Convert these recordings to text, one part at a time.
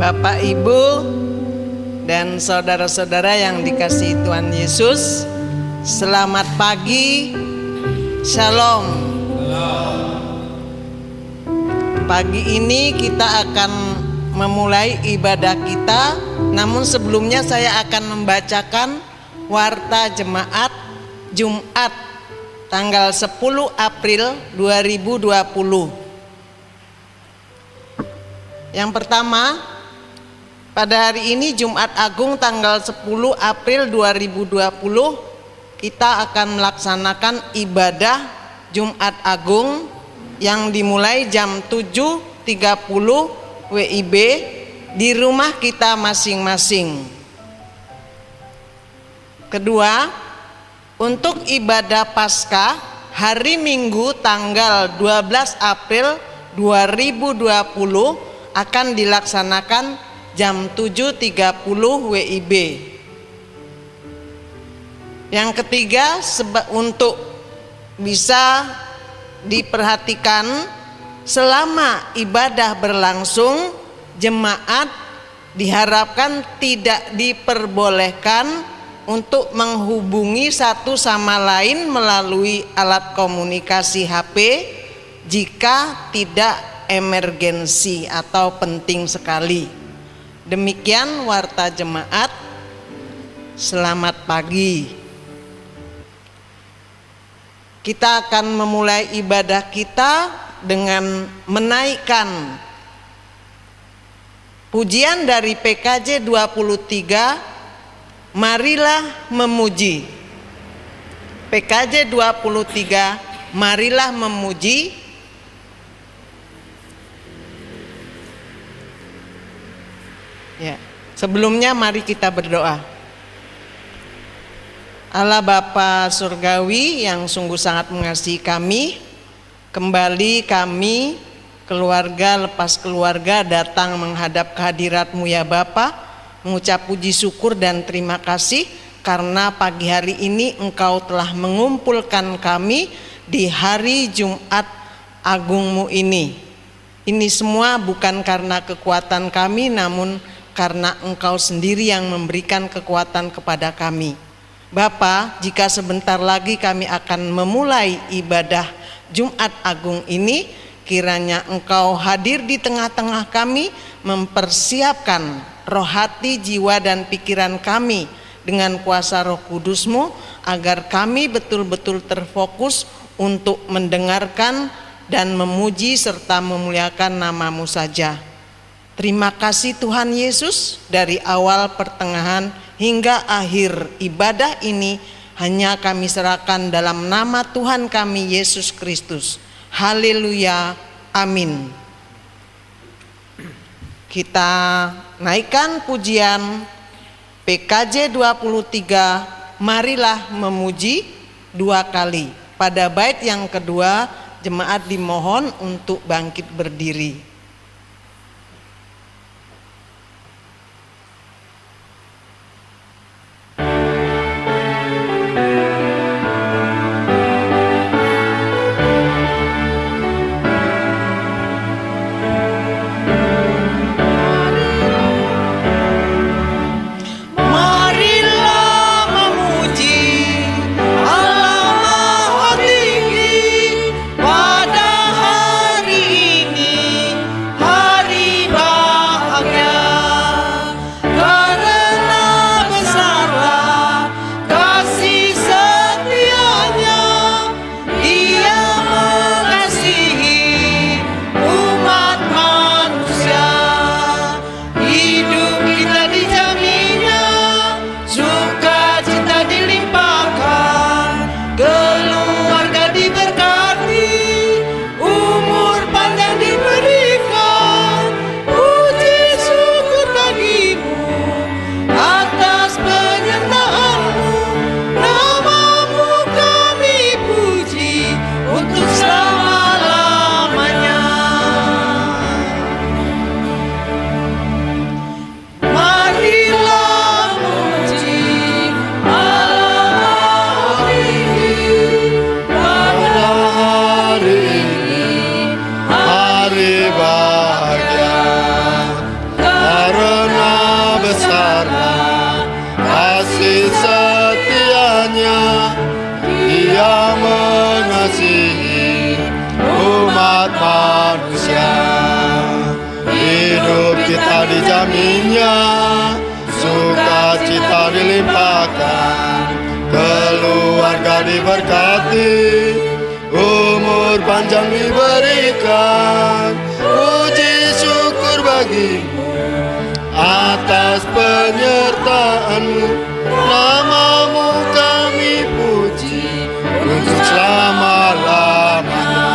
Bapak, Ibu, dan saudara-saudara yang dikasihi Tuhan Yesus, selamat pagi, Shalom. Pagi ini kita akan memulai ibadah kita, namun sebelumnya saya akan membacakan warta jemaat Jumat tanggal 10 April 2020. Yang pertama, pada hari ini Jumat Agung tanggal 10 April 2020 kita akan melaksanakan ibadah Jumat Agung yang dimulai jam 7.30 WIB di rumah kita masing-masing. Kedua, untuk ibadah Paskah hari Minggu tanggal 12 April 2020 akan dilaksanakan jam 7.30 WIB. Yang ketiga, untuk bisa diperhatikan selama ibadah berlangsung, jemaat diharapkan tidak diperbolehkan untuk menghubungi satu sama lain melalui alat komunikasi HP jika tidak emergensi atau penting sekali. Demikian warta jemaat. Selamat pagi. Kita akan memulai ibadah kita dengan menaikkan pujian dari PKJ 23, marilah memuji. PKJ 23, marilah memuji. Ya, sebelumnya mari kita berdoa. Allah Bapa Surgawi yang sungguh sangat mengasihi kami, kembali kami keluarga lepas keluarga datang menghadap kehadirat-Mu ya Bapa, mengucap puji syukur dan terima kasih karena pagi hari ini Engkau telah mengumpulkan kami di hari Jumat Agung-Mu ini. Ini semua bukan karena kekuatan kami, namun karena Engkau sendiri yang memberikan kekuatan kepada kami. Bapa, jika sebentar lagi kami akan memulai ibadah Jumat Agung ini, kiranya Engkau hadir di tengah-tengah kami, mempersiapkan roh hati, jiwa dan pikiran kami dengan kuasa Roh Kudus-Mu, agar kami betul-betul terfokus untuk mendengarkan dan memuji serta memuliakan nama-Mu saja. Terima kasih Tuhan Yesus, dari awal, pertengahan, hingga akhir ibadah ini hanya kami serahkan dalam nama Tuhan kami Yesus Kristus. Haleluya, amin. Kita naikkan pujian PKJ 23, marilah memuji 2 kali. Pada bait yang kedua, jemaat dimohon untuk bangkit berdiri. Pada hari ini yang mengasihi umat manusia. Hidup kita dijaminnya, sukacita dilimpahkan, keluarga diberkati, umur panjang diberikan. Puji syukur bagimu atas penyertaanmu, namamu kami puji untuk selama-lamanya.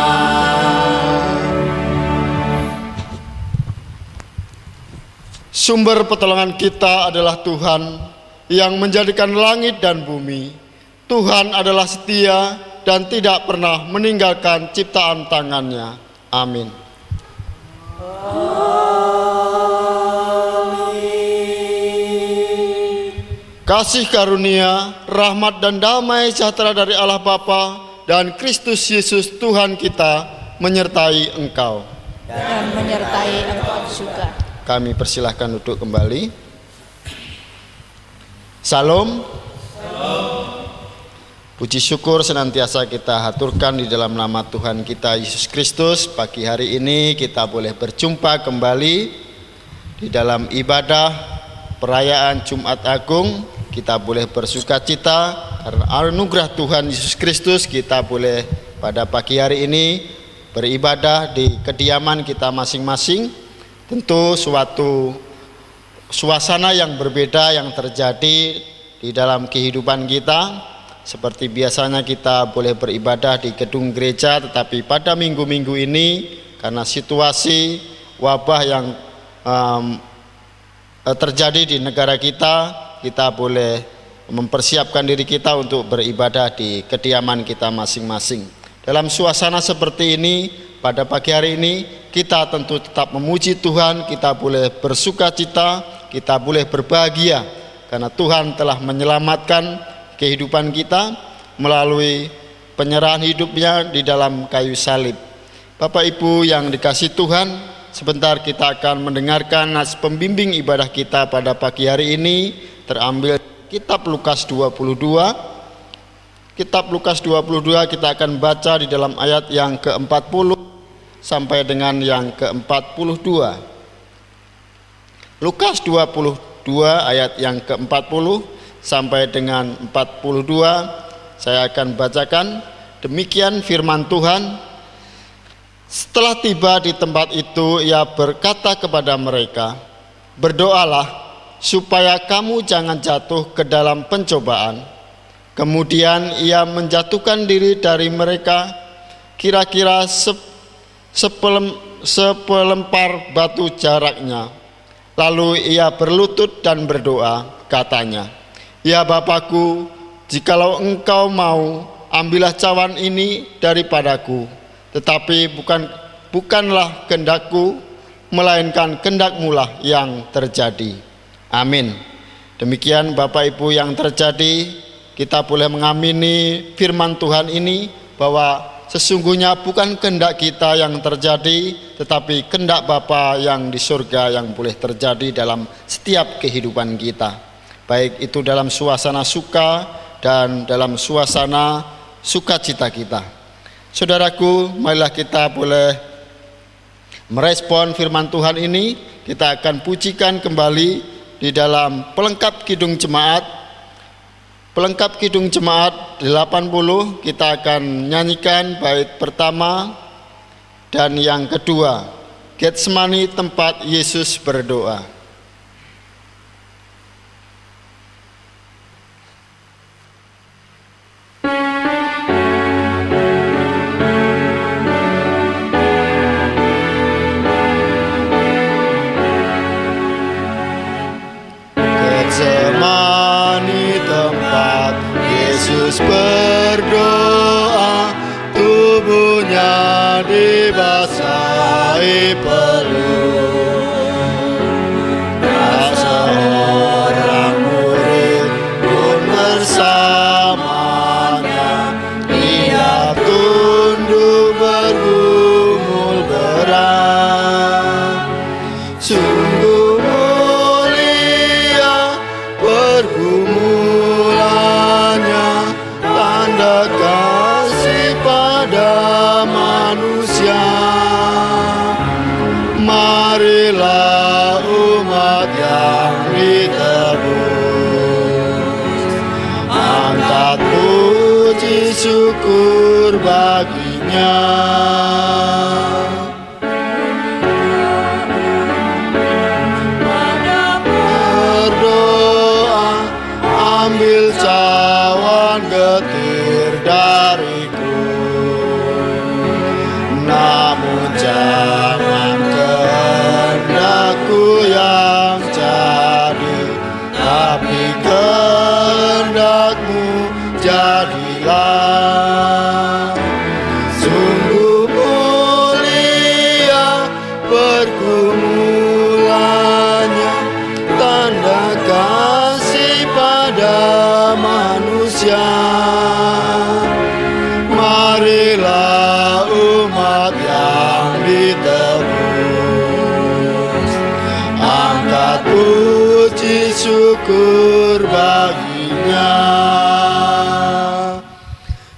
Sumber pertolongan kita adalah Tuhan yang menjadikan langit dan bumi. Tuhan adalah setia dan tidak pernah meninggalkan ciptaan tangannya. Amin. Kasih karunia, rahmat dan damai sejahtera dari Allah Bapa dan Kristus Yesus Tuhan kita menyertai engkau. Dan menyertai engkau juga. Kami persilahkan duduk kembali. Salam. Puji syukur senantiasa kita haturkan di dalam nama Tuhan kita Yesus Kristus. Pagi hari ini kita boleh berjumpa kembali di dalam ibadah perayaan Jumat Agung. Kita boleh bersukacita karena anugerah Tuhan Yesus Kristus. Kita boleh pada pagi hari ini beribadah di kediaman kita masing-masing. Tentu suatu suasana yang berbeda yang terjadi di dalam kehidupan kita. Seperti biasanya kita boleh beribadah di gedung gereja, tetapi pada minggu-minggu ini karena situasi wabah yang terjadi di negara kita, kita boleh mempersiapkan diri kita untuk beribadah di kediaman kita masing-masing. Dalam suasana seperti ini, pada pagi hari ini kita tentu tetap memuji Tuhan, kita boleh bersukacita, kita boleh berbahagia karena Tuhan telah menyelamatkan kehidupan kita melalui penyerahan hidupnya di dalam kayu salib. Bapak Ibu yang dikasihi Tuhan, sebentar kita akan mendengarkan nas pembimbing ibadah kita pada pagi hari ini terambil kitab Lukas 22. Kitab Lukas 22 kita akan baca di dalam ayat yang ke-40 sampai dengan yang ke-42. Lukas 22 ayat yang ke-40 sampai dengan 42 saya akan bacakan. Demikian firman Tuhan. Setelah tiba di tempat itu, ia berkata kepada mereka, "Berdoalah supaya kamu jangan jatuh ke dalam pencobaan." Kemudian ia menjatuhkan diri dari mereka kira-kira sepelempar batu jaraknya. Lalu ia berlutut dan berdoa, katanya, "Ya Bapakku, jikalau engkau mau, ambillah cawan ini daripadaku, tetapi bukanlah kehendakku, melainkan kehendak-Mu lah yang terjadi." Amin. Demikian Bapak Ibu yang terjadi, kita boleh mengamini firman Tuhan ini bahwa sesungguhnya bukan kehendak kita yang terjadi, tetapi kehendak Bapa yang di surga yang boleh terjadi dalam setiap kehidupan kita. Baik itu dalam suasana suka dan dalam suasana sukacita kita. Saudaraku, marilah kita boleh merespon firman Tuhan ini. Kita akan pujikan kembali di dalam pelengkap kidung jemaat. Pelengkap kidung jemaat 80 kita akan nyanyikan bait pertama dan yang kedua, Getsemani tempat Yesus berdoa. Getsemani tempat Yesus berdoa, tubuhnya dibasahi peluh. pada manusia. Marilah umat yang ditebus, angkat puji syukur baginya. Berdoa, ambil cawan getir dariku, namun jangan kehendakku yang jadi, tapi kehendakmu jadilah. Sungguh mulia pergumulannya, tanda kasih pada manusia. Marilah umat yang ditebus, angkat puji syukur baginya.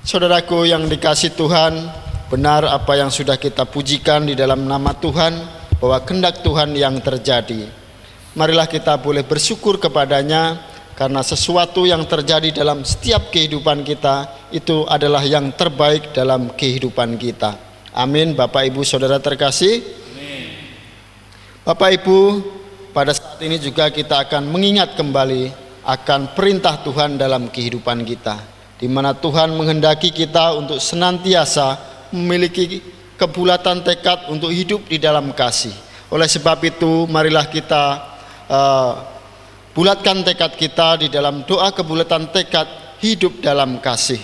Saudaraku yang dikasihi Tuhan, benar apa yang sudah kita pujikan di dalam nama Tuhan, bahwa kehendak Tuhan yang terjadi. Marilah kita boleh bersyukur kepadanya, karena sesuatu yang terjadi dalam setiap kehidupan kita itu adalah yang terbaik dalam kehidupan kita. Amin. Bapak Ibu Saudara terkasih, Bapak Ibu, pada saat ini juga kita akan mengingat kembali akan perintah Tuhan dalam kehidupan kita, di mana Tuhan menghendaki kita untuk senantiasa memiliki kebulatan tekad untuk hidup di dalam kasih. Oleh sebab itu, marilah kita bulatkan tekad kita di dalam doa kebulatan tekad hidup dalam kasih.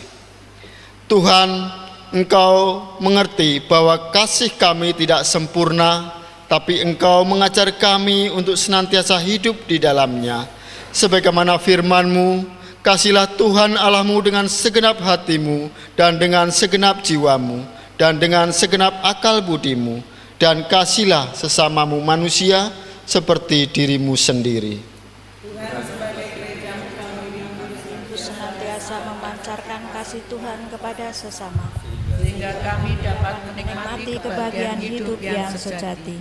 Tuhan, Engkau mengerti bahwa kasih kami tidak sempurna, tapi Engkau mengajar kami untuk senantiasa hidup di dalamnya. Sebagaimana firman-Mu, kasihlah Tuhan Allahmu dengan segenap hatimu, dan dengan segenap jiwamu, dan dengan segenap akal budimu, dan kasihlah sesamamu manusia seperti dirimu sendiri. Senantiasa memancarkan kasih Tuhan kepada sesama, sehingga kami dapat menikmati kebahagiaan hidup yang sejati.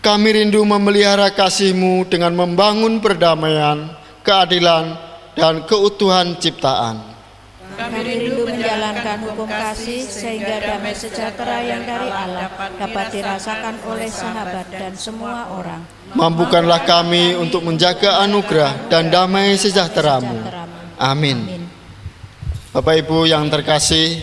Kami rindu memelihara kasih-Mu dengan membangun perdamaian, keadilan, dan keutuhan ciptaan. Kami rindu menjalankan hukum kasih sehingga damai sejahtera yang dari Allah dapat dirasakan oleh sahabat dan semua orang. Mampukanlah kami untuk menjaga anugerah dan damai sejahtera-Mu. Amin. Bapak Ibu yang terkasih,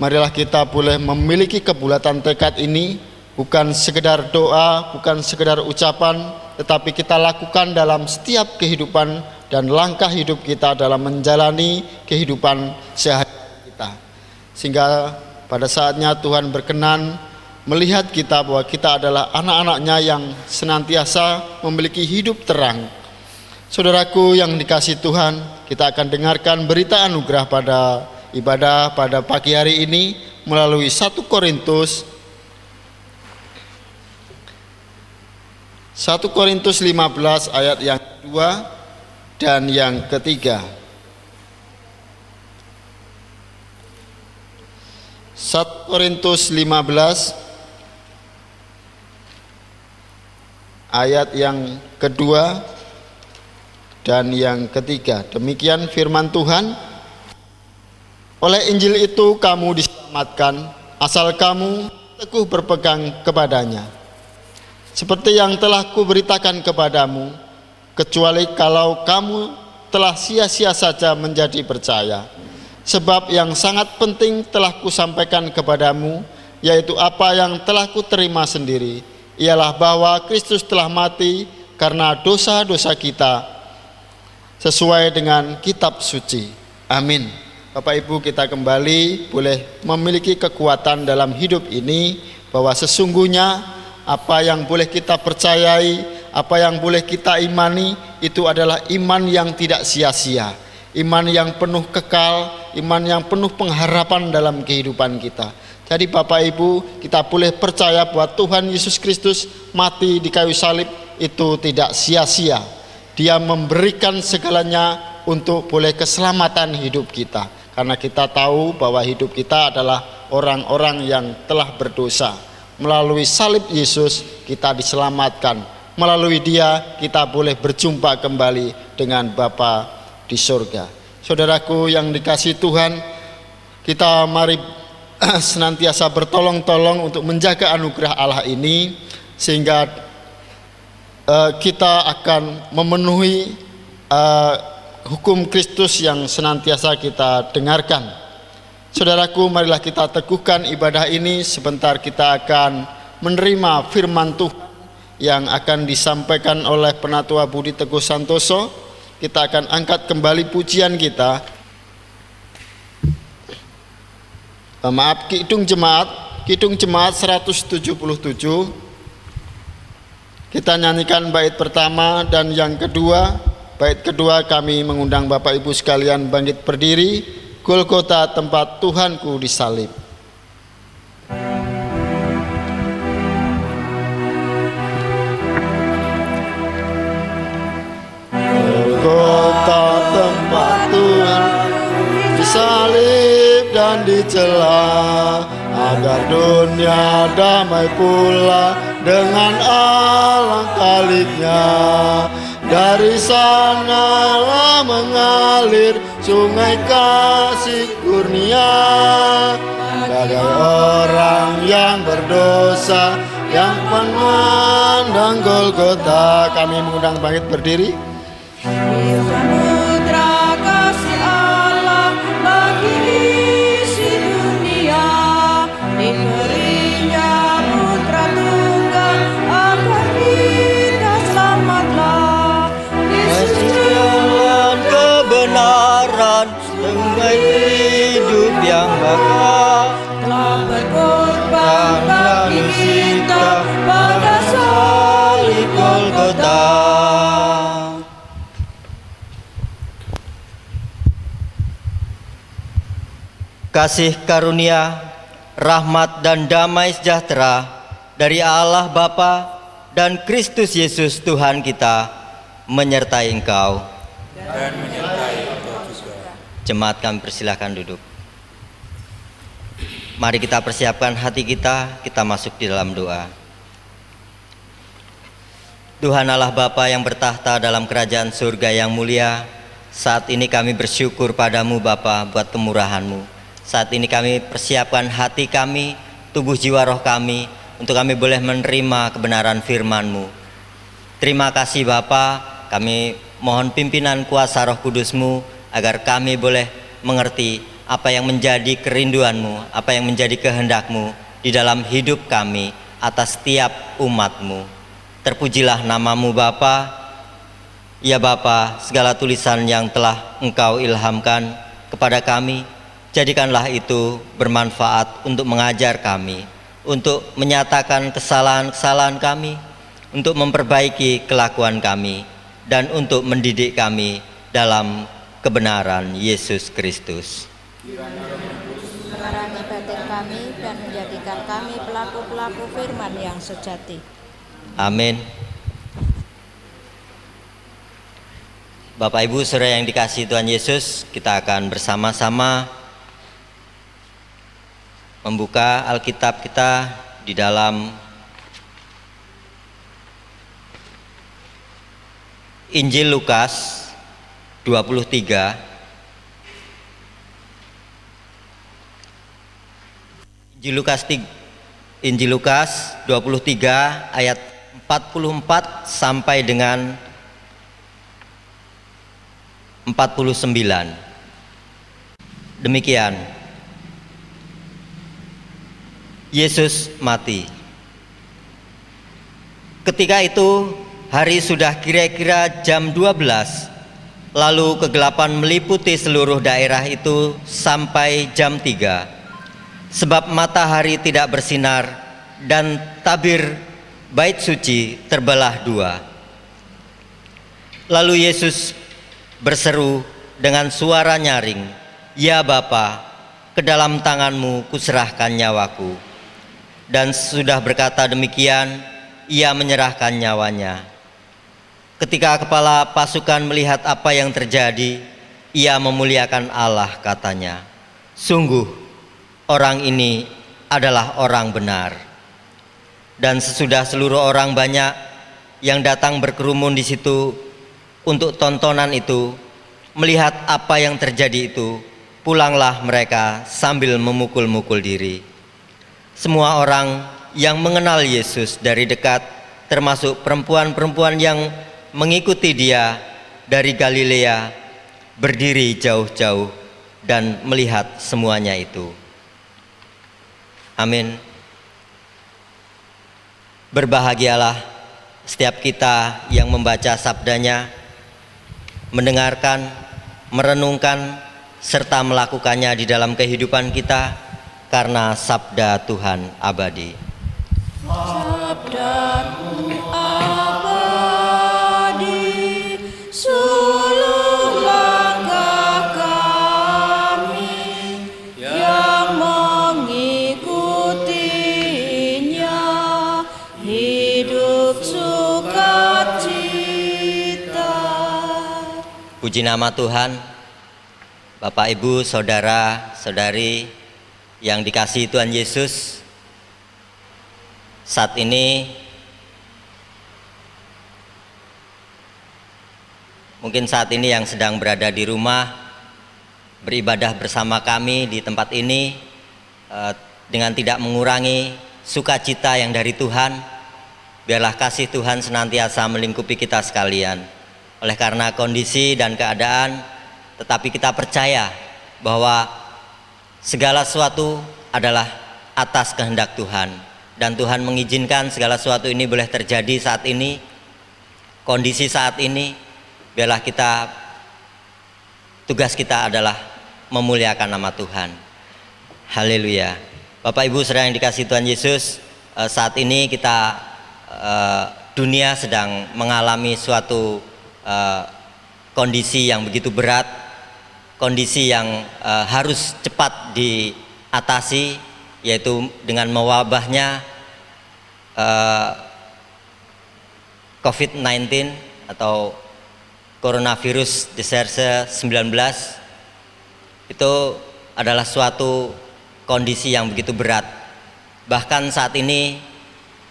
marilah kita boleh memiliki kebulatan tekad ini, bukan sekedar doa, bukan sekedar ucapan, tetapi kita lakukan dalam setiap kehidupan dan langkah hidup kita dalam menjalani kehidupan sehari-hari kita. Sehingga pada saatnya Tuhan berkenan melihat kita bahwa kita adalah anak-anaknya yang senantiasa memiliki hidup terang. Saudaraku yang dikasihi Tuhan, kita akan dengarkan berita anugerah pada ibadah pada pagi hari ini melalui 1 Korintus 15 ayat yang kedua dan yang ketiga. 1 Korintus 15 ayat yang kedua dan yang ketiga. Demikian firman Tuhan. Oleh Injil itu kamu diselamatkan, asal kamu teguh berpegang kepadanya. Seperti yang telah kuberitakan kepadamu, kecuali kalau kamu telah sia-sia saja menjadi percaya. Sebab yang sangat penting telah kusampaikan kepadamu, yaitu apa yang telah kuterima sendiri, ialah bahwa Kristus telah mati karena dosa-dosa kita, sesuai dengan kitab suci. Amin. Bapak Ibu, kita kembali boleh memiliki kekuatan dalam hidup ini, bahwa sesungguhnya apa yang boleh kita percayai, apa yang boleh kita imani, itu adalah iman yang tidak sia-sia, iman yang penuh kekal, iman yang penuh pengharapan dalam kehidupan kita. Jadi Bapak Ibu, kita boleh percaya bahwa Tuhan Yesus Kristus mati di kayu salib itu tidak sia-sia. Dia memberikan segalanya untuk boleh keselamatan hidup kita. Karena kita tahu bahwa hidup kita adalah orang-orang yang telah berdosa. Melalui salib Yesus kita diselamatkan. Melalui Dia kita boleh berjumpa kembali dengan Bapa di surga. Saudaraku yang dikasihi Tuhan, kita mari senantiasa bertolong-tolong untuk menjaga anugerah Allah ini, sehingga kita akan memenuhi hukum Kristus yang senantiasa kita dengarkan. Saudaraku, marilah kita teguhkan ibadah ini. Sebentar kita akan menerima firman Tuhan yang akan disampaikan oleh Penatua Budi Teguh Santoso. Kita akan angkat kembali pujian kita. Kidung Jemaat 177. Kita nyanyikan bait pertama dan yang kedua. Bait kedua kami mengundang Bapak Ibu sekalian bangkit berdiri. Golgota tempat Tuhanku disalib. Golgota tempat Tuhanku disalib dan dicela, agar dunia damai pula dengan alangkah liknya. Dari sanalah mengalir sungai kasih kurnia, bagai orang yang berdosa yang memandang Golgota. Kami mengundang bangkit berdiri. Samudra kasih Allah bagi isi dunia, diberinya putra tunggal agar kita selamatlah. Jalan kebenaran, sungai hidup yang bakal, Telah berkorban bagi kita pada salib Golgota. kasih karunia, rahmat dan damai sejahtera dari Allah Bapa dan Kristus Yesus Tuhan kita menyertai engkau. Dan menyertai engkau juga. Jemaat kami persilahkan duduk. Mari kita persiapkan hati kita masuk di dalam doa. Tuhan Allah Bapa yang bertahta dalam kerajaan surga yang mulia, saat ini kami bersyukur padamu Bapa buat kemurahan-Mu. Saat ini kami persiapkan hati kami, tubuh jiwa roh kami, untuk kami boleh menerima kebenaran firman-Mu. Terima kasih Bapa, kami mohon pimpinan kuasa Roh Kudus-Mu agar kami boleh mengerti apa yang menjadi kerinduan-Mu, apa yang menjadi kehendak-Mu di dalam hidup kami atas setiap umat-Mu. Terpujilah nama-Mu Bapa. Ya Bapa, segala tulisan yang telah Engkau ilhamkan kepada kami, jadikanlah itu bermanfaat untuk mengajar kami, untuk menyatakan kesalahan-kesalahan kami, untuk memperbaiki kelakuan kami, dan untuk mendidik kami dalam kebenaran Yesus Kristus. Menerangi batin kami dan menjadikan kami pelaku-pelaku firman yang sejati. Amin. Bapak Ibu saudara yang dikasihi Tuhan Yesus, kita akan bersama-sama membuka Alkitab kita di dalam Injil Lukas 23. Injil Lukas 23 ayat 44 sampai dengan 49. Demikian. Yesus mati. Ketika itu hari sudah kira-kira jam 12. Lalu kegelapan meliputi seluruh daerah itu sampai jam 3. Sebab matahari tidak bersinar dan tabir bait suci terbelah dua. Lalu Yesus berseru dengan suara nyaring, "Ya Bapa, ke dalam tangan-Mu kuserahkan nyawaku." Dan sudah berkata demikian, ia menyerahkan nyawanya. Ketika kepala pasukan melihat apa yang terjadi, ia memuliakan Allah, katanya, "Sungguh orang ini adalah orang benar. Dan sesudah seluruh orang banyak yang datang berkerumun di situ untuk tontonan itu, melihat apa yang terjadi itu, pulanglah mereka sambil memukul-mukul diri. Semua orang yang mengenal Yesus dari dekat, termasuk perempuan-perempuan yang mengikuti Dia dari Galilea, berdiri jauh-jauh dan melihat semuanya itu. Amin. Berbahagialah setiap kita yang membaca sabdanya, mendengarkan, merenungkan, serta melakukannya di dalam kehidupan kita, karena sabda Tuhan abadi. Sabdamu abadi, sulung langkah kami yang mengikutinya, hidup sukacita. Puji nama Tuhan. Bapak, Ibu, Saudara, Saudari yang dikasihi Tuhan Yesus, saat ini mungkin yang sedang berada di rumah beribadah bersama kami di tempat ini, dengan tidak mengurangi sukacita yang dari Tuhan, biarlah kasih Tuhan senantiasa melingkupi kita sekalian. Oleh karena kondisi dan keadaan, tetapi kita percaya bahwa segala sesuatu adalah atas kehendak Tuhan, dan Tuhan mengizinkan segala sesuatu ini boleh terjadi saat ini, kondisi saat ini. Biarlah tugas kita adalah memuliakan nama Tuhan. Haleluya. Bapak, Ibu, saudara yang dikasihi Tuhan Yesus, saat ini dunia sedang mengalami suatu kondisi yang begitu berat, kondisi yang harus cepat diatasi, yaitu dengan mewabahnya COVID-19 atau coronavirus disease 19. Itu adalah suatu kondisi yang begitu berat. Bahkan saat ini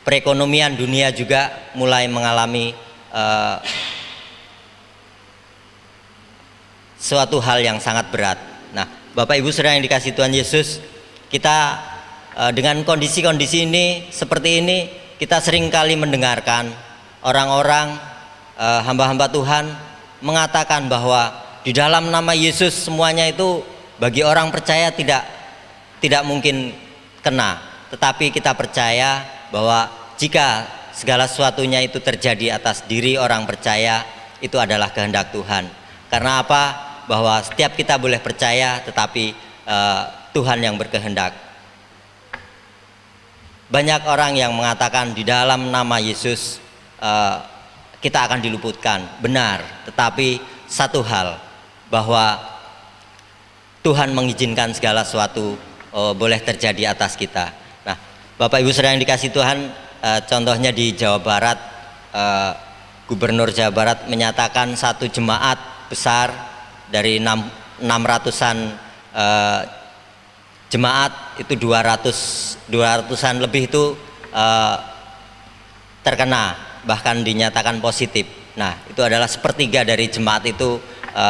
perekonomian dunia juga mulai mengalami suatu hal yang sangat berat. Nah, Bapak, Ibu, saudara yang dikasihi Tuhan Yesus, kita dengan kondisi-kondisi ini seperti ini, kita sering kali mendengarkan orang-orang hamba-hamba Tuhan mengatakan bahwa di dalam nama Yesus semuanya itu bagi orang percaya tidak mungkin kena. Tetapi kita percaya bahwa jika segala sesuatunya itu terjadi atas diri orang percaya, itu adalah kehendak Tuhan. Karena apa? Bahwa setiap kita boleh percaya, tetapi Tuhan yang berkehendak. Banyak orang yang mengatakan di dalam nama Yesus kita akan diluputkan. Benar, tetapi satu hal, bahwa Tuhan mengizinkan segala sesuatu boleh terjadi atas kita. Nah, Bapak, Ibu, saudara yang dikasihi Tuhan, contohnya di Jawa Barat, Gubernur Jawa Barat menyatakan satu jemaat besar dari 600-an jemaat itu 200-an lebih itu terkena, bahkan dinyatakan positif. Nah, itu adalah sepertiga dari jemaat itu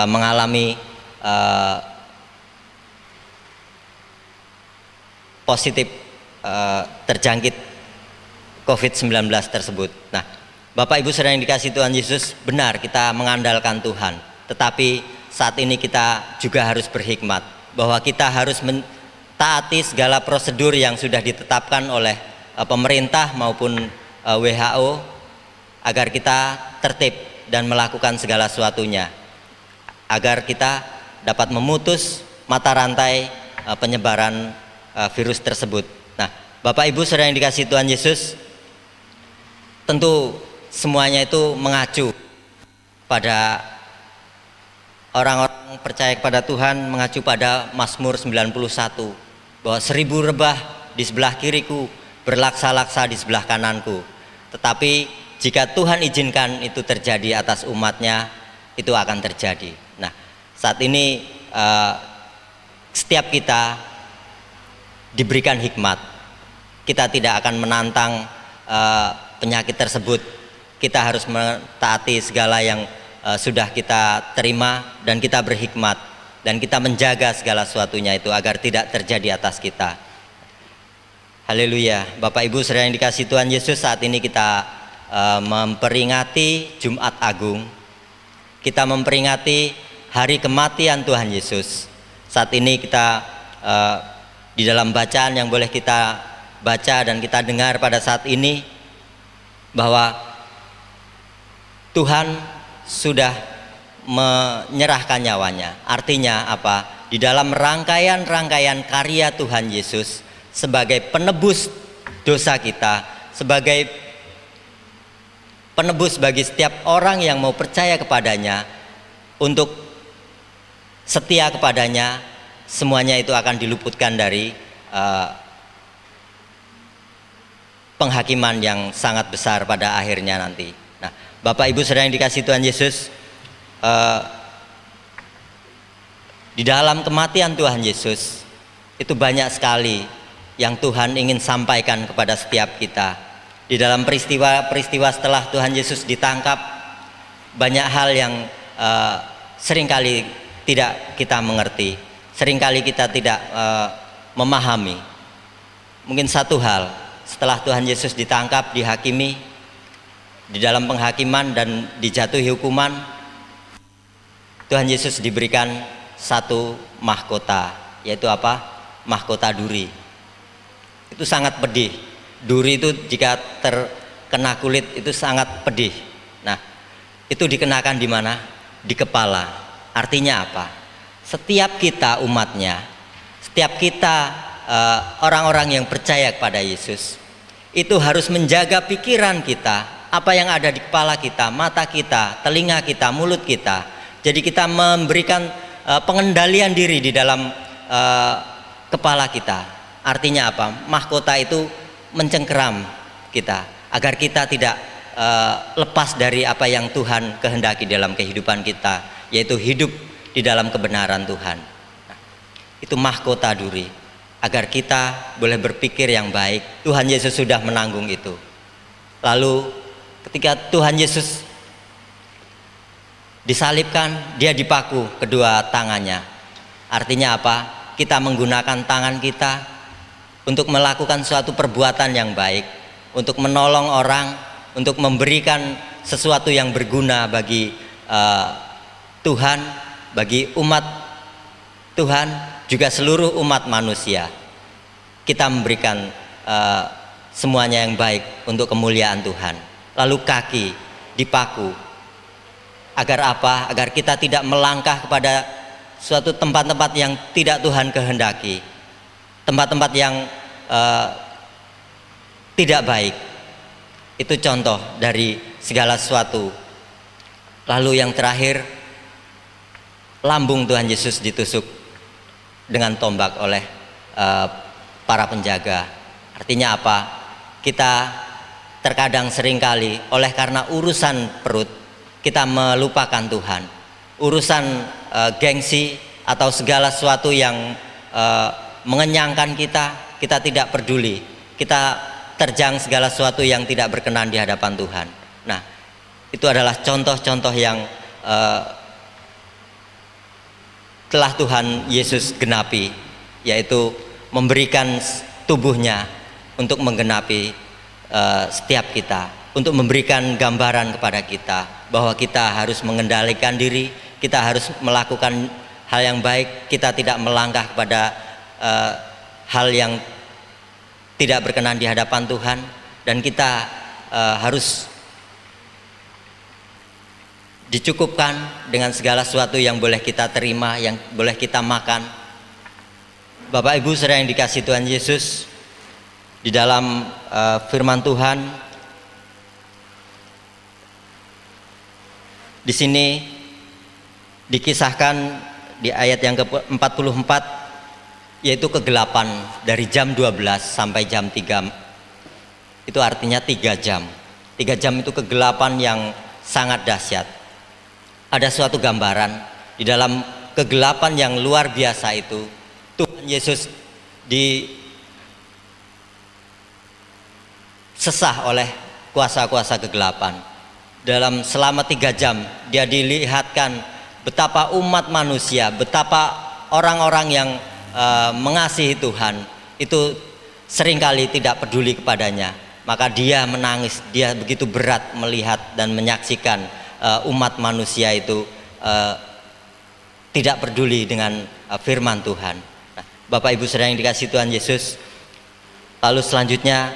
mengalami positif terjangkit COVID-19 tersebut. Nah, Bapak, Ibu, saudara yang dikasihi Tuhan Yesus, benar kita mengandalkan Tuhan, tetapi saat ini kita juga harus berhikmat bahwa kita harus mentaati segala prosedur yang sudah ditetapkan oleh pemerintah maupun WHO, agar kita tertib dan melakukan segala sesuatunya, agar kita dapat memutus mata rantai penyebaran virus tersebut. Nah, Bapak, Ibu, saudara yang dikasihi Tuhan Yesus, tentu semuanya itu mengacu pada orang-orang percaya kepada Tuhan, mengacu pada Mazmur 91, bahwa 1000 rebah di sebelah kiriku, berlaksa-laksa di sebelah kananku. Tetapi jika Tuhan izinkan itu terjadi atas umatnya, itu akan terjadi. Nah, saat ini setiap kita diberikan hikmat. Kita tidak akan menantang penyakit tersebut. Kita harus mentaati segala yang sudah kita terima, dan kita berhikmat, dan kita menjaga segala sesuatunya itu agar tidak terjadi atas kita. Haleluya. Bapak Ibu saudara yang dikasihi Tuhan Yesus, saat ini kita memperingati Jumat Agung. Kita memperingati hari kematian Tuhan Yesus. Saat ini kita di dalam bacaan yang boleh kita baca dan kita dengar pada saat ini, bahwa Tuhan sudah menyerahkan nyawanya. Artinya apa? Di dalam rangkaian karya Tuhan Yesus sebagai penebus dosa kita, sebagai penebus bagi setiap orang yang mau percaya kepadanya, untuk setia kepadanya, semuanya itu akan diluputkan dari penghakiman yang sangat besar pada akhirnya nanti. Nah, Bapak Ibu saudara yang dikasihi Tuhan Yesus, di dalam kematian Tuhan Yesus itu banyak sekali yang Tuhan ingin sampaikan kepada setiap kita. Di dalam peristiwa setelah Tuhan Yesus ditangkap, banyak hal yang seringkali tidak kita mengerti, seringkali kita tidak memahami. Mungkin satu hal, setelah Tuhan Yesus ditangkap, dihakimi, di dalam penghakiman dan dijatuhi hukuman, Tuhan Yesus diberikan satu mahkota, yaitu apa? Mahkota duri. Itu sangat pedih. Duri itu jika terkena kulit itu sangat pedih. Nah, itu dikenakan di mana? Di kepala. Artinya apa? Setiap kita umatnya, setiap kita orang-orang yang percaya kepada Yesus, itu harus menjaga pikiran kita, apa yang ada di kepala kita, mata kita, telinga kita, mulut kita. Jadi kita memberikan pengendalian diri di dalam kepala kita. Artinya apa? Mahkota itu mencengkeram kita agar kita tidak lepas dari apa yang Tuhan kehendaki dalam kehidupan kita, yaitu hidup di dalam kebenaran Tuhan. Nah, itu mahkota duri agar kita boleh berpikir yang baik. Tuhan Yesus sudah menanggung itu. Lalu ketika Tuhan Yesus disalibkan, dia dipaku kedua tangannya. Artinya apa? Kita menggunakan tangan kita untuk melakukan suatu perbuatan yang baik, untuk menolong orang, untuk memberikan sesuatu yang berguna bagi Tuhan, bagi umat Tuhan, juga seluruh umat manusia. Kita memberikan semuanya yang baik untuk kemuliaan Tuhan. Lalu kaki dipaku, agar apa? Agar kita tidak melangkah kepada suatu tempat-tempat yang tidak Tuhan kehendaki, tempat-tempat yang tidak baik. Itu contoh dari segala sesuatu. Lalu yang terakhir, lambung Tuhan Yesus ditusuk dengan tombak oleh para penjaga. Artinya apa? Kita terkadang seringkali oleh karena urusan perut kita melupakan Tuhan. Urusan gengsi atau segala sesuatu yang mengenyangkan kita tidak peduli. Kita terjang segala sesuatu yang tidak berkenan di hadapan Tuhan. Nah, itu adalah contoh-contoh yang telah Tuhan Yesus genapi, yaitu memberikan tubuhnya untuk menggenapi setiap kita, untuk memberikan gambaran kepada kita bahwa kita harus mengendalikan diri, kita harus melakukan hal yang baik, kita tidak melangkah kepada hal yang tidak berkenan di hadapan Tuhan, dan kita harus dicukupkan dengan segala sesuatu yang boleh kita terima, yang boleh kita makan. Bapak Ibu saudara yang dikasihi Tuhan Yesus, di dalam firman Tuhan di sini dikisahkan di ayat yang ke-44, yaitu kegelapan dari jam 12 sampai jam 3. Itu artinya 3 jam. 3 jam itu kegelapan yang sangat dahsyat. Ada suatu gambaran di dalam kegelapan yang luar biasa itu, Tuhan Yesus sesah oleh kuasa-kuasa kegelapan. Selama 3 jam dia dilihatkan betapa umat manusia, betapa orang-orang yang mengasihi Tuhan itu seringkali tidak peduli kepadanya. Maka dia menangis, dia begitu berat melihat dan menyaksikan umat manusia itu tidak peduli dengan firman Tuhan. Nah, Bapak Ibu saudara yang dikasihi Tuhan Yesus, lalu selanjutnya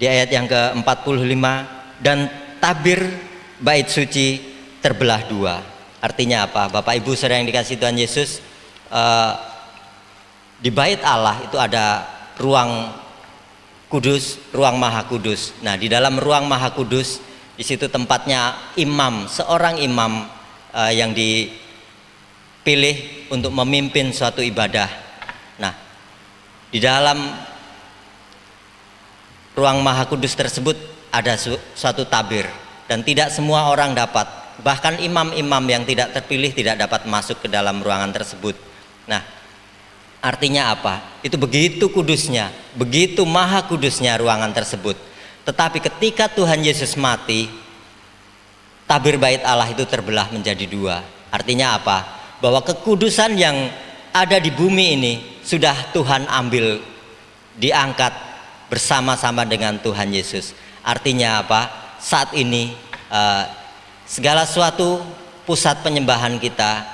di ayat yang ke-45, dan tabir bait suci terbelah 2. Artinya apa? Bapak Ibu saudara yang dikasihi Tuhan Yesus, di bait Allah itu ada ruang kudus, ruang maha kudus. Nah, di dalam ruang maha kudus, di situ tempatnya imam, seorang imam yang dipilih untuk memimpin suatu ibadah. Nah, di dalam ruang maha kudus tersebut ada suatu tabir, dan tidak semua orang dapat. Bahkan imam-imam yang tidak terpilih tidak dapat masuk ke dalam ruangan tersebut. Nah, artinya apa? Itu begitu kudusnya, begitu maha kudusnya ruangan tersebut. Tetapi ketika Tuhan Yesus mati, tabir bait Allah itu terbelah menjadi 2. Artinya apa? Bahwa kekudusan yang ada di bumi ini sudah Tuhan ambil, diangkat bersama-sama dengan Tuhan Yesus. Artinya apa? Saat ini segala suatu pusat penyembahan kita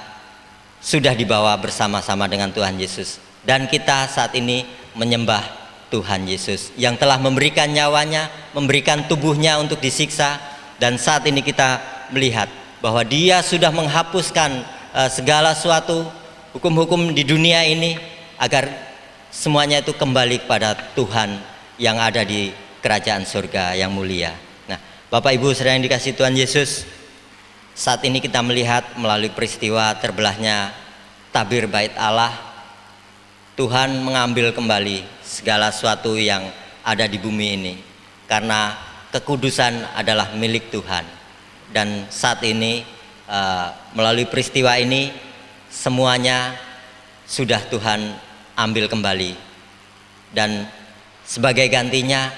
sudah dibawa bersama-sama dengan Tuhan Yesus, dan kita saat ini menyembah Tuhan Yesus yang telah memberikan nyawanya, memberikan tubuhnya untuk disiksa, dan saat ini kita melihat bahwa Dia sudah menghapuskan segala suatu hukum-hukum di dunia ini agar semuanya itu kembali kepada Tuhan yang ada di kerajaan surga yang mulia. Nah, Bapak Ibu saudara yang dikasihi Tuhan Yesus, saat ini kita melihat melalui peristiwa terbelahnya tabir bait Allah, Tuhan mengambil kembali segala sesuatu yang ada di bumi ini, karena kekudusan adalah milik Tuhan. Dan saat ini melalui peristiwa ini semuanya sudah Tuhan ambil kembali, dan sebagai gantinya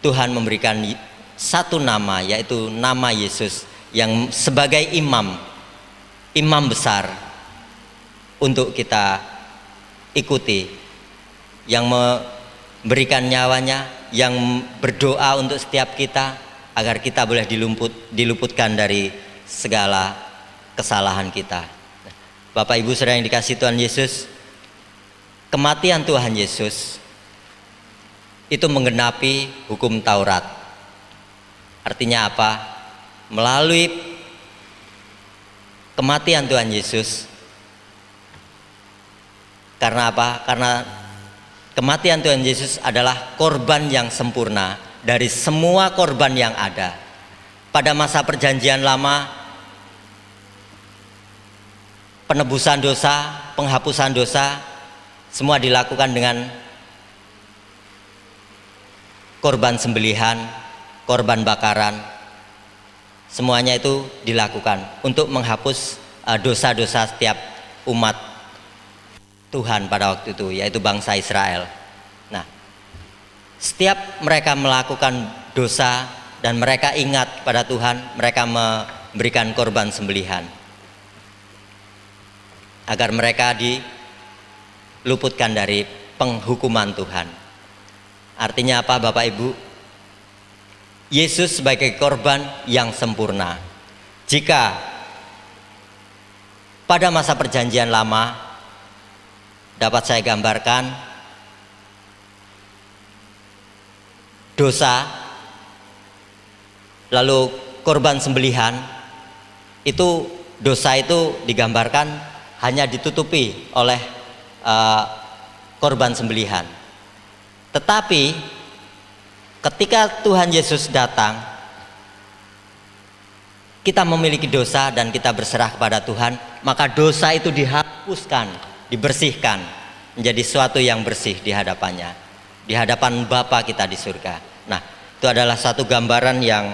Tuhan memberikan satu nama, yaitu nama Yesus, yang sebagai imam besar untuk kita ikuti, yang memberikan nyawanya, yang berdoa untuk setiap kita agar kita boleh diluputkan dari segala kesalahan kita. Bapak Ibu saudara yang dikasihi Tuhan Yesus, kematian Tuhan Yesus itu menggenapi hukum Taurat. Artinya apa? Melalui kematian Tuhan Yesus, karena apa? Karena kematian Tuhan Yesus adalah korban yang sempurna dari semua korban yang ada. Pada masa perjanjian lama, penebusan dosa, penghapusan dosa, semua dilakukan dengan korban sembelihan, korban bakaran. Semuanya itu dilakukan untuk menghapus dosa-dosa setiap umat Tuhan pada waktu itu, yaitu bangsa Israel. Nah, setiap mereka melakukan dosa dan mereka ingat pada Tuhan, mereka memberikan korban sembelihan agar mereka diluputkan dari penghukuman Tuhan. Artinya apa Bapak Ibu? Yesus sebagai korban yang sempurna. Jika pada masa perjanjian lama, dapat saya gambarkan, dosa lalu korban sembelihan, itu dosa itu digambarkan hanya ditutupi oleh korban sembelihan. Tetapi ketika Tuhan Yesus datang, kita memiliki dosa dan kita berserah kepada Tuhan, maka dosa itu dihapuskan, dibersihkan menjadi sesuatu yang bersih di hadapannya, di hadapan Bapa kita di surga. Nah, itu adalah satu gambaran yang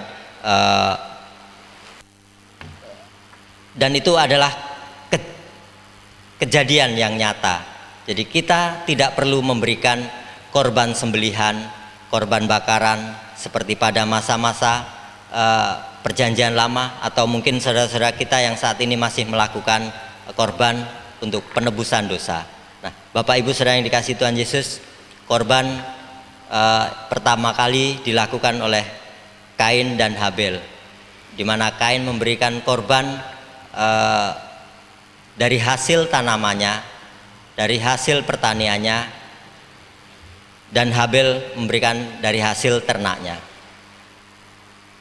dan itu adalah kejadian yang nyata. Jadi kita tidak perlu memberikan korban sembelihan, korban bakaran seperti pada masa-masa perjanjian lama, atau mungkin saudara-saudara kita yang saat ini masih melakukan korban untuk penebusan dosa. Nah, Bapak Ibu saudara yang dikasihi Tuhan Yesus, korban pertama kali dilakukan oleh Kain dan Habel, di mana Kain memberikan korban dari hasil tanamannya, dari hasil pertaniannya, dan Habel memberikan dari hasil ternaknya.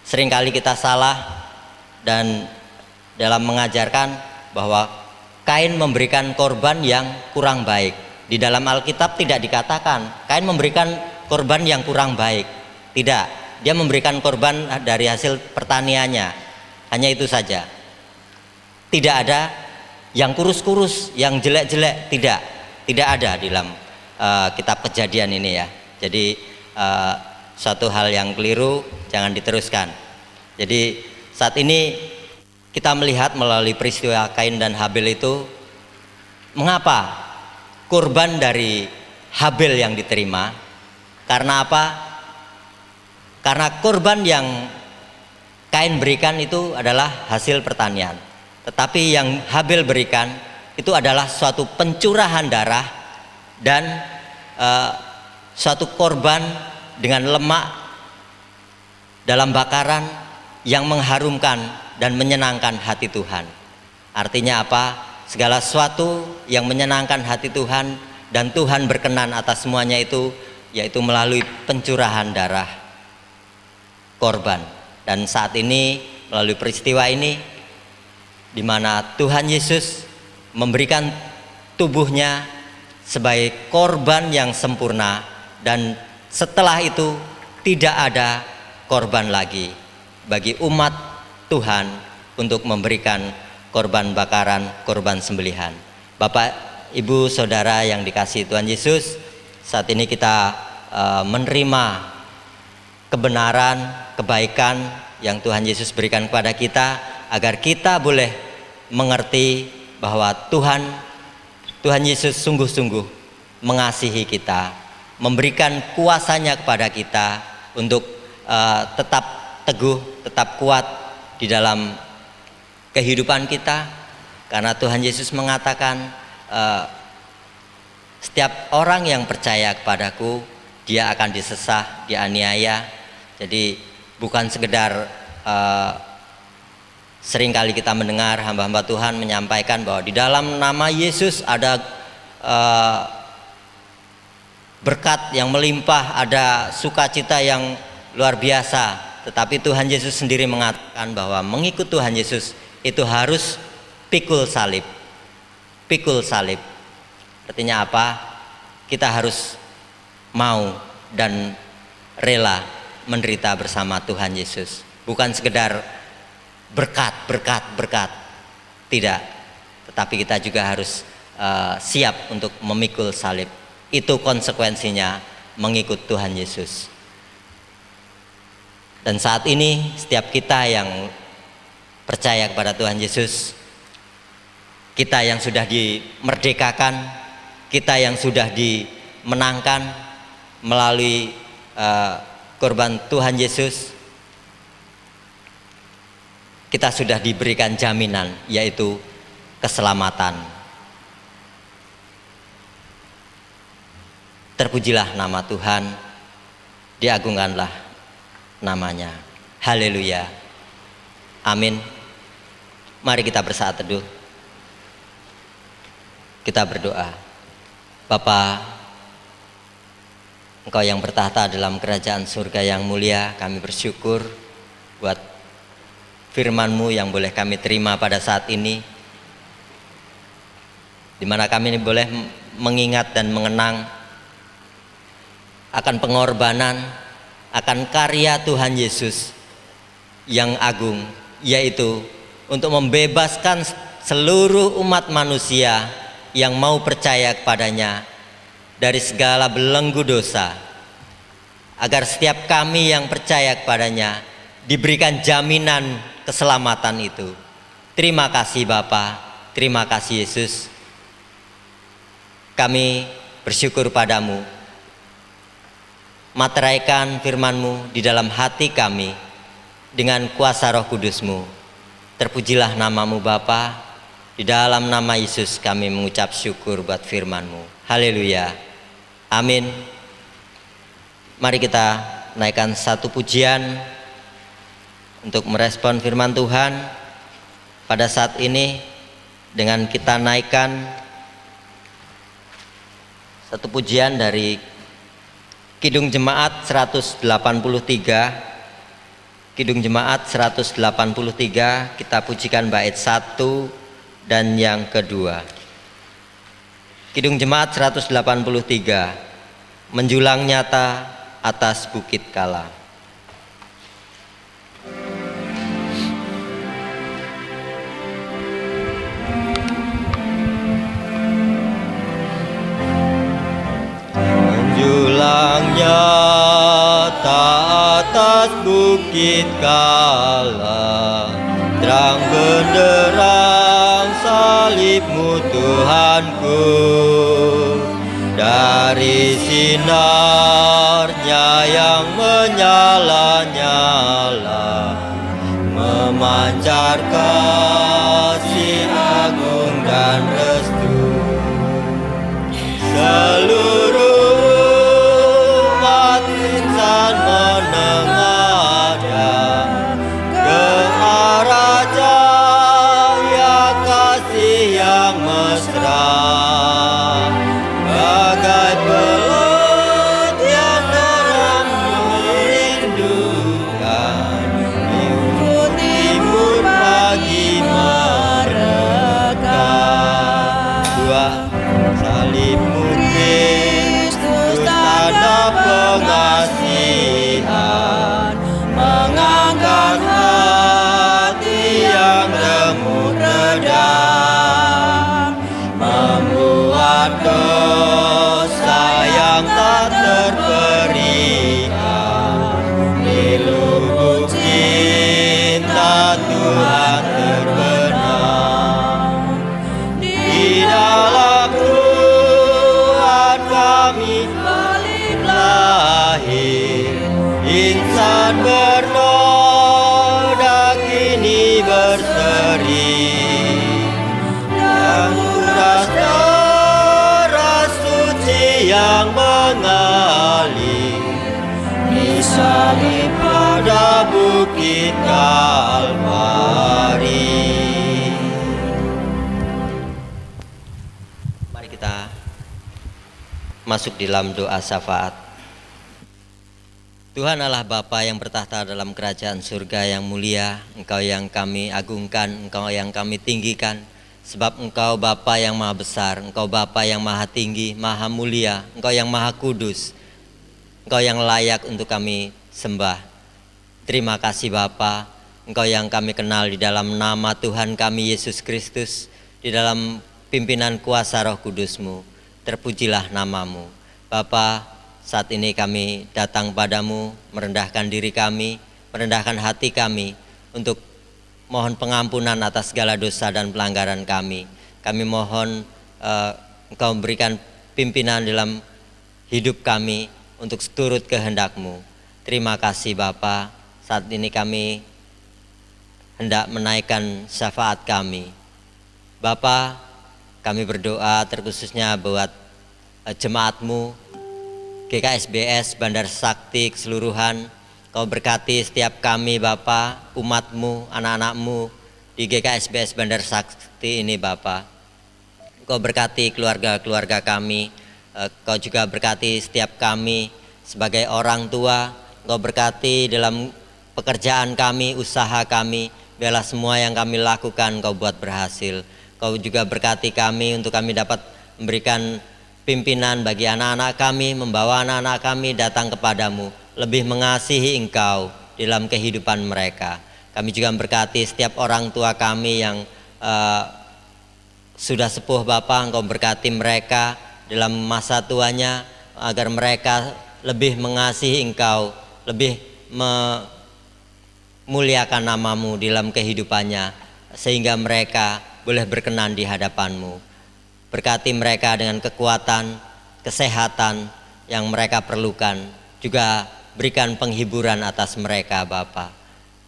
Seringkali kita salah dan dalam mengajarkan bahwa Kain memberikan korban yang kurang baik. Di dalam Alkitab tidak dikatakan Kain memberikan korban yang kurang baik. Tidak, dia memberikan korban dari hasil pertaniannya. Hanya itu saja. Tidak ada yang kurus-kurus, yang jelek-jelek, tidak ada di dalam kitab Kejadian ini ya. Jadi suatu hal yang keliru, jangan diteruskan. Jadi saat ini kita melihat melalui peristiwa Kain dan Habel itu, mengapa kurban dari Habel yang diterima? Karena apa? Karena kurban yang Kain berikan itu adalah hasil pertanian, tetapi yang Habel berikan itu adalah suatu pencurahan darah dan suatu korban dengan lemak dalam bakaran yang mengharumkan dan menyenangkan hati Tuhan. Artinya apa? Segala sesuatu yang menyenangkan hati Tuhan dan Tuhan berkenan atas semuanya itu, yaitu melalui pencurahan darah korban. Dan saat ini melalui peristiwa ini, di mana Tuhan Yesus memberikan tubuhnya sebagai korban yang sempurna, dan setelah itu tidak ada korban lagi bagi umat Tuhan untuk memberikan korban bakaran, korban sembelihan. Bapak, Ibu, Saudara yang dikasihi Tuhan Yesus, saat ini kita menerima kebenaran, kebaikan yang Tuhan Yesus berikan kepada kita, agar kita boleh mengerti bahwa Tuhan Yesus sungguh-sungguh mengasihi kita, memberikan kuasanya kepada kita untuk tetap teguh, tetap kuat di dalam kehidupan kita. Karena Tuhan Yesus mengatakan, setiap orang yang percaya kepadaku, dia akan disesah, dianiaya. Jadi bukan sekedar seringkali kita mendengar hamba-hamba Tuhan menyampaikan bahwa di dalam nama Yesus ada berkat yang melimpah, ada sukacita yang luar biasa. Tetapi Tuhan Yesus sendiri mengatakan bahwa mengikut Tuhan Yesus itu harus pikul salib. Pikul salib artinya apa? Kita harus mau dan rela menderita bersama Tuhan Yesus. Bukan sekedar berkat, tidak. Tetapi kita juga harus siap untuk memikul salib. Itu konsekuensinya mengikut Tuhan Yesus. Dan saat ini setiap kita yang percaya kepada Tuhan Yesus, kita yang sudah dimerdekakan, kita yang sudah dimenangkan melalui korban Tuhan Yesus, kita sudah diberikan jaminan, yaitu keselamatan. Terpujilah nama Tuhan, diagungkanlah namanya. Haleluya. Amin. Mari kita bersaat teduh. Kita berdoa. Bapa, Engkau yang bertahta dalam kerajaan surga yang mulia, kami bersyukur buat firman-Mu yang boleh kami terima pada saat ini, di mana kami boleh mengingat dan mengenang akan pengorbanan, akan karya Tuhan Yesus yang agung, yaitu untuk membebaskan seluruh umat manusia yang mau percaya kepadanya dari segala belenggu dosa, agar setiap kami yang percaya kepadanya diberikan jaminan keselamatan itu. Terima kasih Bapa, terima kasih Yesus. kami bersyukur padamu. Materaikan firman-Mu di dalam hati kami dengan kuasa Roh Kudus-Mu. Terpujilah nama-Mu Bapa. Di dalam nama Yesus kami mengucap syukur buat firman-Mu. Haleluya. Amin. Mari kita naikkan satu pujian untuk merespon firman Tuhan pada saat ini dengan kita naikkan satu pujian dari Kidung Jemaat 183. Kidung Jemaat 183, kita pujikan bait 1 dan yang kedua. Kidung Jemaat 183, menjulang nyata atas bukit Kala. Menjulang nyata atas bukit Kala, terang benderang salib-Mu Tuhanku. Dari sinarnya yang menyala-nyala, memancar kasih agung dan restu. Seluruh umat insan menengadah ke arah cahaya kasih yang mesra, bagai pelut yang terang merindukan imut pagi mereka. Dua, salib-Mu Kristus tanda pengasihan, mengangkat hati yang remuk redam, membuat dosa yang tak terperikan. Di lubuk cinta Tuhan terbenam. Di dalam Tuhan kami balik lahir, insan bernoda kini berseri, dan uras darah suci yang mengalir disalib pada bukit Kalvari. Mari kita masuk di dalam doa syafaat. Tuhan Allah Bapa yang bertahta dalam kerajaan surga yang mulia, Engkau yang kami agungkan, Engkau yang kami tinggikan, sebab Engkau Bapa yang maha besar, Engkau Bapa yang maha tinggi, maha mulia, Engkau yang maha kudus, Engkau yang layak untuk kami sembah. Terima kasih Bapa, Engkau yang kami kenal di dalam nama Tuhan kami Yesus Kristus, di dalam pimpinan kuasa Roh Kudus-Mu. Terpujilah nama-Mu. Bapa, saat ini kami datang padamu, merendahkan diri kami, merendahkan hati kami untuk mohon pengampunan atas segala dosa dan pelanggaran kami. Kami mohon Engkau berikan pimpinan dalam hidup kami untuk seturut kehendak-Mu. Terima kasih Bapa, saat ini kami hendak menaikkan syafaat kami. Bapa, kami berdoa terkhususnya buat jemaat-Mu, GKSBS Bandar Sakti keseluruhan. Kau berkati setiap kami Bapa, umat-Mu, anak-anak-Mu di GKSBS Bandar Sakti ini Bapa. Kau berkati keluarga-keluarga kami, Kau juga berkati setiap kami sebagai orang tua. Kau berkati dalam pekerjaan kami, usaha kami, biarlah semua yang kami lakukan Kau buat berhasil. Kau juga berkati kami untuk kami dapat memberikan pimpinan bagi anak-anak kami, membawa anak-anak kami datang kepadamu, lebih mengasihi Engkau dalam kehidupan mereka. Kami juga memberkati setiap orang tua kami yang sudah sepuh Bapa, Engkau berkati mereka dalam masa tuanya, agar mereka lebih mengasihi Engkau, lebih memuliakan nama-Mu dalam kehidupannya, sehingga mereka boleh berkenan di hadapan-Mu. Berkati mereka dengan kekuatan, kesehatan yang mereka perlukan. Juga berikan penghiburan atas mereka Bapa.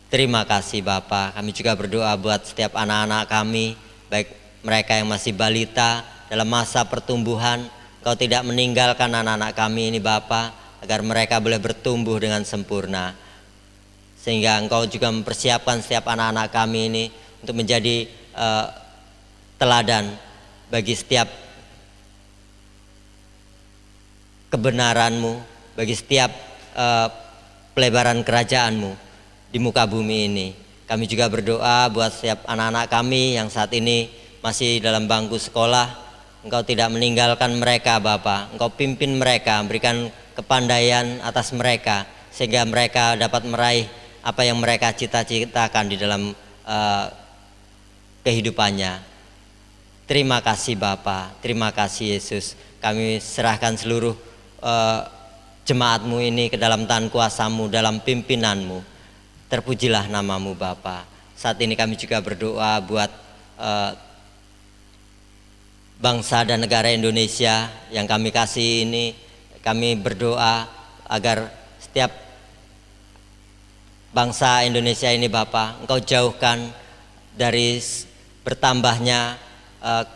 Terima kasih Bapa. Kami juga berdoa buat setiap anak-anak kami, baik mereka yang masih balita dalam masa pertumbuhan. Engkau tidak meninggalkan anak-anak kami ini Bapa, agar mereka boleh bertumbuh dengan sempurna. Sehingga Engkau juga mempersiapkan setiap anak-anak kami ini untuk menjadi teladan bagi setiap kebenaran-Mu, bagi setiap pelebaran kerajaan-Mu di muka bumi ini. Kami juga berdoa buat setiap anak-anak kami yang saat ini masih dalam bangku sekolah. Engkau tidak meninggalkan mereka Bapa. Engkau pimpin mereka, berikan kepandaian atas mereka, sehingga mereka dapat meraih apa yang mereka cita-citakan di dalam kehidupannya. Terima kasih Bapa, terima kasih Yesus. Kami serahkan seluruh jemaat-Mu ini ke dalam tangan kuasa-Mu, dalam pimpinan-Mu. Terpujilah nama-Mu Bapa. Saat ini kami juga berdoa buat bangsa dan negara Indonesia yang kami kasih ini. Kami berdoa agar setiap bangsa Indonesia ini Bapa, Engkau jauhkan dari bertambahnya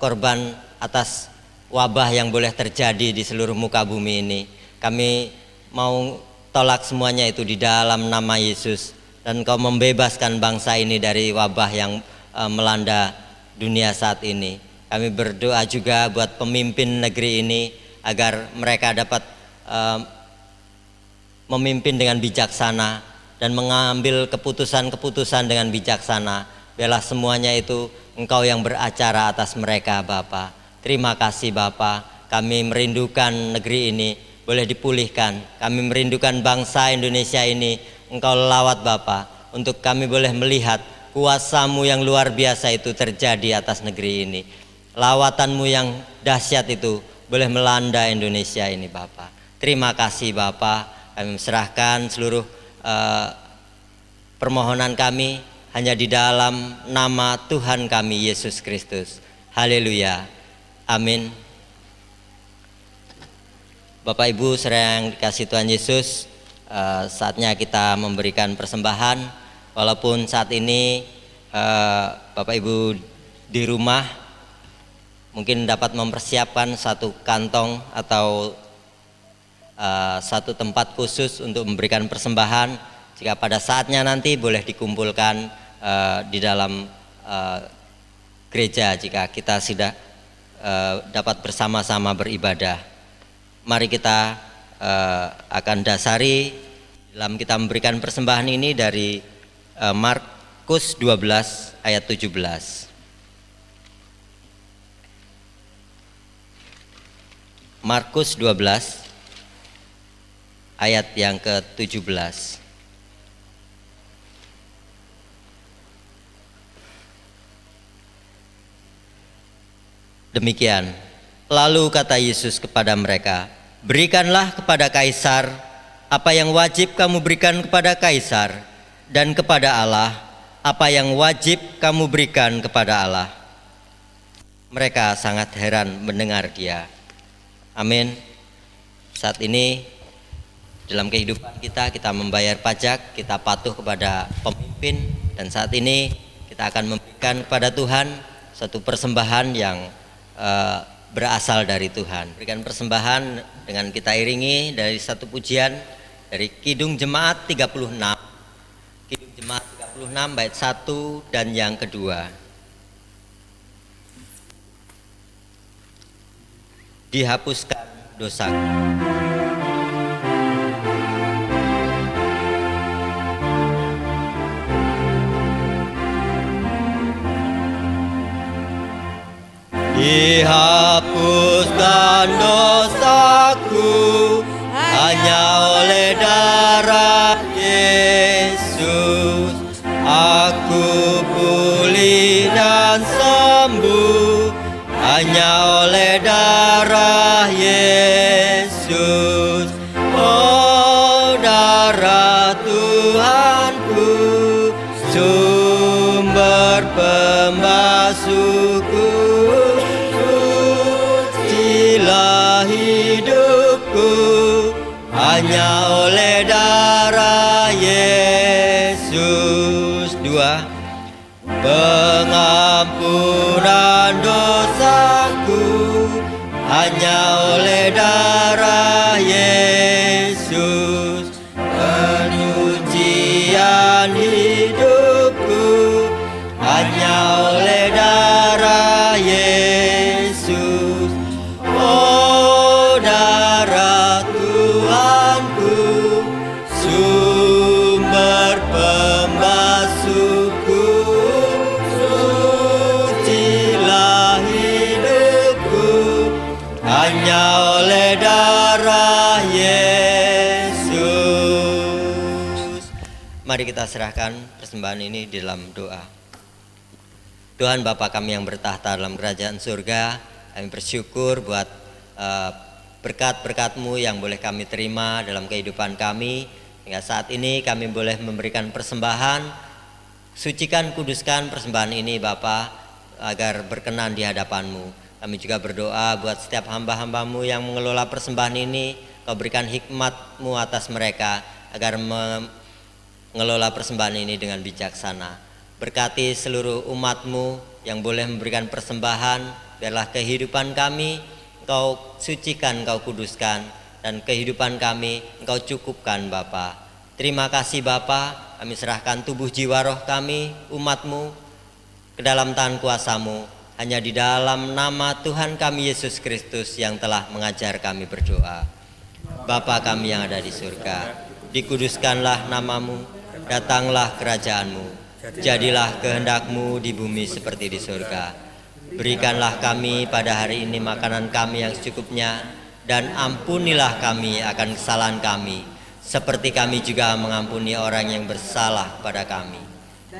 korban atas wabah yang boleh terjadi di seluruh muka bumi ini. Kami mau tolak semuanya itu di dalam nama Yesus, dan Engkau membebaskan bangsa ini dari wabah yang melanda dunia saat ini. Kami berdoa juga buat pemimpin negeri ini agar mereka dapat memimpin dengan bijaksana dan mengambil keputusan-keputusan dengan bijaksana. Biarlah semuanya itu Engkau yang beracara atas mereka Bapa. Terima kasih Bapa. Kami merindukan negeri ini boleh dipulihkan. Kami merindukan bangsa Indonesia ini Engkau lawat Bapa, untuk kami boleh melihat kuasa-Mu yang luar biasa itu terjadi atas negeri ini. Lawatan-Mu yang dahsyat itu boleh melanda Indonesia ini Bapa. Terima kasih Bapa. Kami serahkan seluruh permohonan kami hanya di dalam nama Tuhan kami Yesus Kristus. Haleluya. Amin. Bapak Ibu saudara yang dikasihi Tuhan Yesus, saatnya kita memberikan persembahan. Walaupun saat ini Bapak Ibu di rumah mungkin dapat mempersiapkan satu kantong atau satu tempat khusus untuk memberikan persembahan. Jika pada saatnya nanti boleh dikumpulkan di dalam gereja jika kita sudah dapat bersama-sama beribadah. Mari kita akan dasari dalam kita memberikan persembahan ini dari Markus 12 ayat 17. Markus 12 ayat yang ke-17. Demikian, lalu kata Yesus kepada mereka, berikanlah kepada Kaisar apa yang wajib kamu berikan kepada Kaisar, dan kepada Allah apa yang wajib kamu berikan kepada Allah. Mereka sangat heran mendengar Dia. Amin. Saat ini dalam kehidupan kita membayar pajak, kita patuh kepada pemimpin, dan saat ini kita akan memberikan kepada Tuhan satu persembahan yang berasal dari Tuhan. Berikan persembahan dengan kita iringi dari satu pujian dari Kidung Jemaat 36. Kidung Jemaat 36 bait 1 dan yang kedua. Dihapuskan dosaku. Dihapuskan dosaku hanya oleh darah Yesus. Aku pulih dan sembuh hanya oleh darah Yesus. Oh, darah Tuhanku, sumber pembasuhku. hidupku hanya oleh darah Yesus. 2. Pengampunan dosaku hanya oleh darah Yesus. Penyucian hidupku hanya oleh darah Yesus. Oh, darah Tuhanku, sumber pembasuhku, sucilah hidupku hanya oleh darah Yesus. Mari kita serahkan persembahan ini di dalam doa. Tuhan Bapa kami yang bertahta dalam kerajaan surga, kami bersyukur buat berkat-berkat-Mu yang boleh kami terima dalam kehidupan kami. Hingga saat ini kami boleh memberikan persembahan. Sucikan, kuduskan persembahan ini Bapa, agar berkenan di hadapan-Mu. Kami juga berdoa buat setiap hamba-hamba-Mu yang mengelola persembahan ini. Kau berikan hikmat-Mu atas mereka agar mengelola persembahan ini dengan bijaksana. Berkati seluruh umat-Mu yang boleh memberikan persembahan. Biarlah kehidupan kami Engkau sucikan, Engkau kuduskan, dan kehidupan kami Engkau cukupkan Bapa. Terima kasih Bapa, kami serahkan tubuh jiwa roh kami, umat-Mu, ke dalam tangan kuasa-Mu. Hanya di dalam nama Tuhan kami Yesus Kristus yang telah mengajar kami berdoa. Bapa kami yang ada di surga, dikuduskanlah nama-Mu, datanglah kerajaan-Mu. Jadilah kehendak-Mu di bumi seperti di surga. Berikanlah kami pada hari ini makanan kami yang secukupnya, dan ampunilah kami akan kesalahan kami, seperti kami juga mengampuni orang yang bersalah pada kami.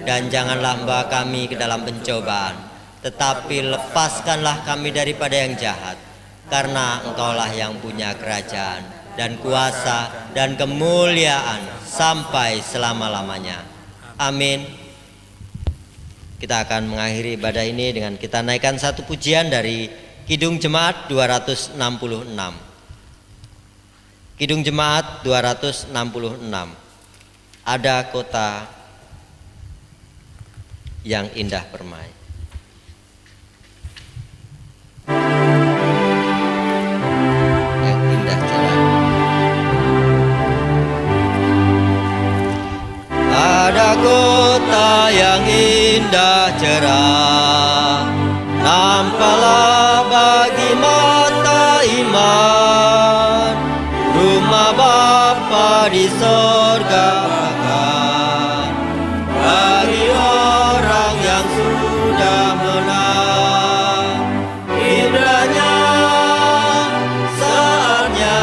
Dan janganlah membawa kami ke dalam pencobaan, tetapi lepaskanlah kami daripada yang jahat, karena Engkaulah yang punya kerajaan dan kuasa dan kemuliaan sampai selama-lamanya. Amin. Kita akan mengakhiri ibadah ini dengan kita naikkan satu pujian dari Kidung Jemaat 266. Kidung Jemaat 266. Ada kota yang indah permai. Yang indah jalan. Ada kota yang indah cerah, nampaklah bagi mata iman, rumah Bapa di sorga bahkan, bagi orang yang sudah menang. Indahnya saatnya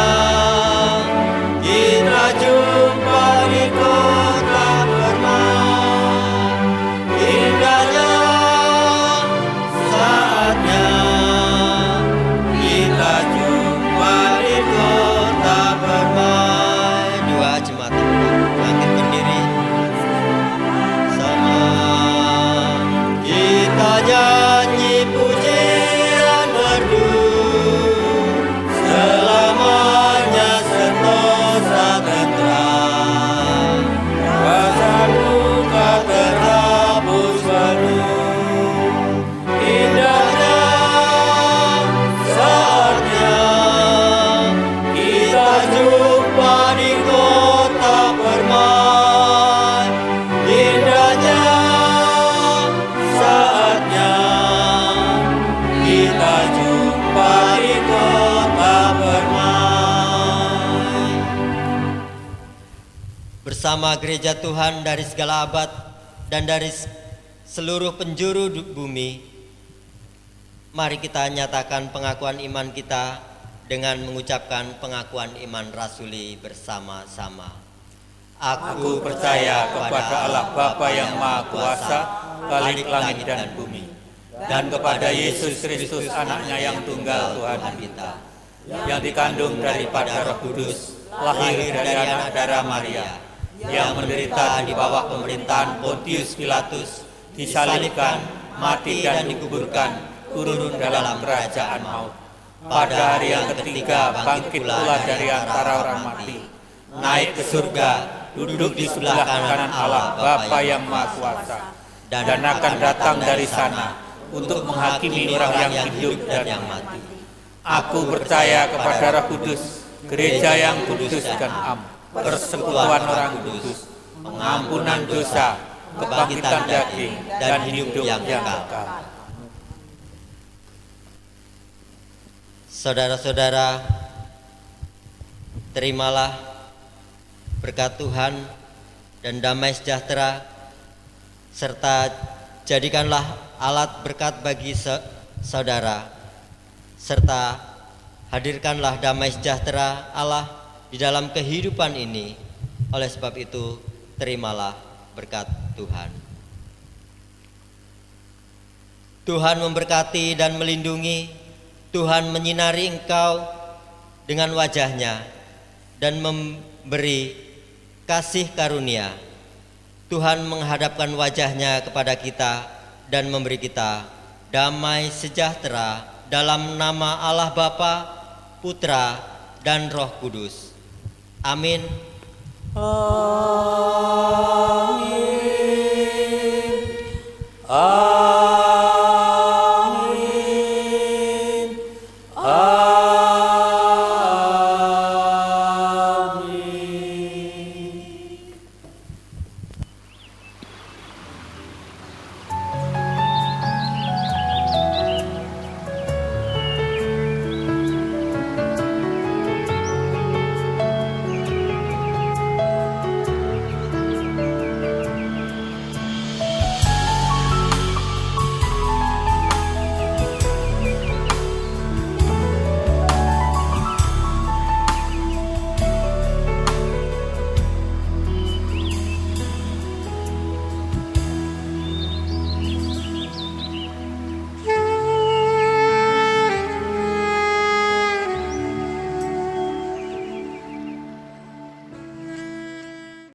kita jumpa di kota permai. Indahnya saatnya kita jumpa di kota permai. Dua jemaat bangkit berdiri sama kita nyanyi pujian merdu. Selamanya sentosa tentram, rasa duka terhapus penuh. Indahnya saatnya kita jumpa di kota permai. Indahnya saatnya kita jumpa di kota permai. Bersama gereja Tuhan dari segala abad dan dari seluruh penjuru bumi, mari kita nyatakan pengakuan iman kita dengan mengucapkan pengakuan iman rasuli bersama-sama. Aku percaya kepada Allah Bapa yang Maha Kuasa, Khalik langit dan bumi, dan kepada Yesus Kristus anaknya yang tunggal Tuhan kita, yang dikandung daripada Roh Kudus, lahir dari anak darah Maria, yang menderita di bawah pemerintahan Pontius Pilatus, disalibkan, mati dan dikuburkan, turun dalam kerajaan maut. pada hari yang ketiga bangkit pula dari antara orang mati, naik ke surga, duduk di sebelah kanan Allah Bapa yang Maha Kuasa, dan akan datang dari sana untuk menghakimi orang yang hidup dan yang mati. Aku percaya kepada Roh Kudus, gereja yang kudus dan am, persekutuan orang kudus, pengampunan dosa, kebangkitan daging, dan hidup yang kekal. Saudara-saudara, terimalah berkat Tuhan dan damai sejahtera, serta jadikanlah alat berkat bagi saudara, serta hadirkanlah damai sejahtera Allah di dalam kehidupan ini. Oleh sebab itu, terimalah berkat Tuhan. Tuhan memberkati dan melindungi, Tuhan menyinari engkau dengan wajah-Nya dan memberi kasih karunia. Tuhan menghadapkan wajah-Nya kepada kita dan memberi kita damai sejahtera dalam nama Allah Bapa, Putra, dan Roh Kudus. Amin.